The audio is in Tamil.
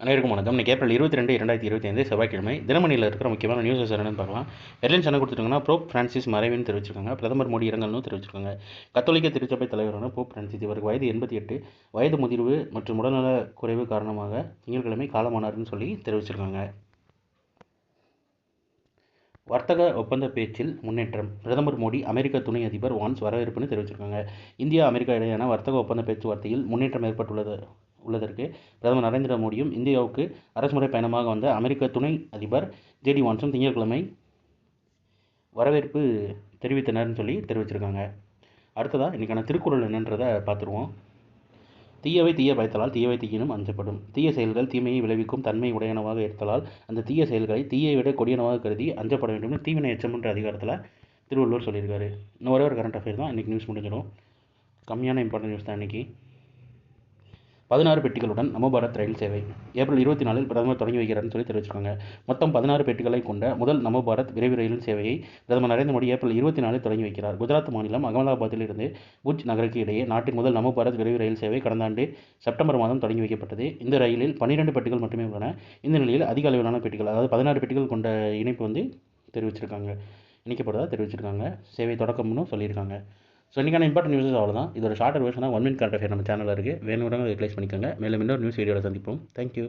அனைவருக்கும் வணக்கம். இன்னைக்கு ஏப்ரல் 22, 2025 செவ்வாய்க்கிழமை. தினமணியில் இருக்கிற முக்கியமான நியூஸஸ் என்னன்னு பார்க்கலாம். ஹெட்லைன்ஸ் என்ன கொடுத்துருக்காங்கன்னா, போப் பிரான்சிஸ் மறைவுன்னு தெரிவிச்சிருக்காங்க. பிரதமர் மோடி இரங்கல்னு தெரிவிச்சிருக்காங்க. கத்தோலிக்க திருச்சபை தலைவரான போப் பிரான்சிஸ் இவருக்கு வயது 88, வயது முதிர்வு மற்றும் உடல்நல குறைவு காரணமாக திங்கட்கிழமை காலமானார்னு சொல்லி தெரிவிச்சிருக்காங்க. வர்த்தக ஒப்பந்த பேச்சில் முன்னேற்றம். பிரதமர் மோடி அமெரிக்க துணை அதிபர் வான்ஸ் வரவேற்புன்னு தெரிவிச்சிருக்காங்க. இந்தியா அமெரிக்கா இடையேயான வர்த்தக ஒப்பந்த பேச்சுவார்த்தையில் முன்னேற்றம் உள்ளதற்கு பிரதமர் நரேந்திர மோடியும் இந்தியாவுக்கு அரசுமுறை பயணமாக வந்த அமெரிக்க துணை அதிபர் ஜேடி வான்ஸும் திங்கட்கிழமை வரவேற்பு தெரிவித்தனர்னு சொல்லி தெரிவிச்சிருக்காங்க. அடுத்ததாக இன்றைக்கான திருக்குறள் என்னன்றதை பார்த்துருவோம். தீயவை தீய பயத்தலால் தீயவை தீயினும் அஞ்சப்படும். தீய செயல்கள் தீமையை விளைவிக்கும் தன்மை உடையனவாக இருத்தலால் அந்த தீய செயல்களை தீயை விட கொடியனவாக கருதி அஞ்சப்பட வேண்டும்னு தீவினை எச்சம்ன்ற அதிகாரத்தில் திருவள்ளுவர் சொல்லியிருக்காரு. இன்னும் ஒரே ஒரு கரண்ட் அஃபேர் தான் இன்றைக்கி நியூஸ் முடிஞ்சிடும். கம்மியான இம்பார்ட்டன்ட் நியூஸ் தான் இன்றைக்கி. 16 பெட்டிகளுடன் நமோ பாரத் ரயில் சேவை ஏப்ரல் 24 பிரதமர் தொடங்கி வைக்கிறார்னு சொல்லி தெரிவிச்சிருக்காங்க. மொத்தம் 16 பெட்டிகளை கொண்ட முதல் நமோ பாரத் விரைவு ரயில் சேவையை பிரதமர் நரேந்திர மோடி ஏப்ரல் 24 தொடங்கி வைக்கிறார். குஜராத் மாநிலம் அகமதாபாத்தில் இருந்து புஜ் நகருக்கு இடையே நாட்டின் முதல் நமோ பாரத் விரைவு ரயில் சேவை கடந்த ஆண்டு செப்டம்பர் மாதம் தொடங்கி வைக்கப்பட்டது. இந்த ரயிலில் 12 பெட்டிகள் மட்டுமே உள்ளன. இந்த நிலையில் அதிக அளவிலான பெட்டிகள், அதாவது 16 பெட்டிகள் கொண்ட இணைப்பு தெரிவிச்சிருக்காங்க, இணைக்கப்படுவதாக தெரிவிச்சிருக்காங்க. சேவை தொடக்கம்னு சொல்லியிருக்காங்க. ஸோ இன்றைக்கான இம்பார்ட்டன்ட் நியூஸஸ் அவ்வளோதான். இது ஒரு ஷார்ட்டர் வெர்ஷனாக 1 மினிட் கரண்ட் அஃபேர் நம்ம சேனலில் இருக்குது. வேணுங்கிறவங்க ரிப்ளைஸ் பண்ணிக்கோங்க. மேலும் இன்னொரு நியூஸ் வீடியோவில் சந்திப்போம். தேங்க்யூ.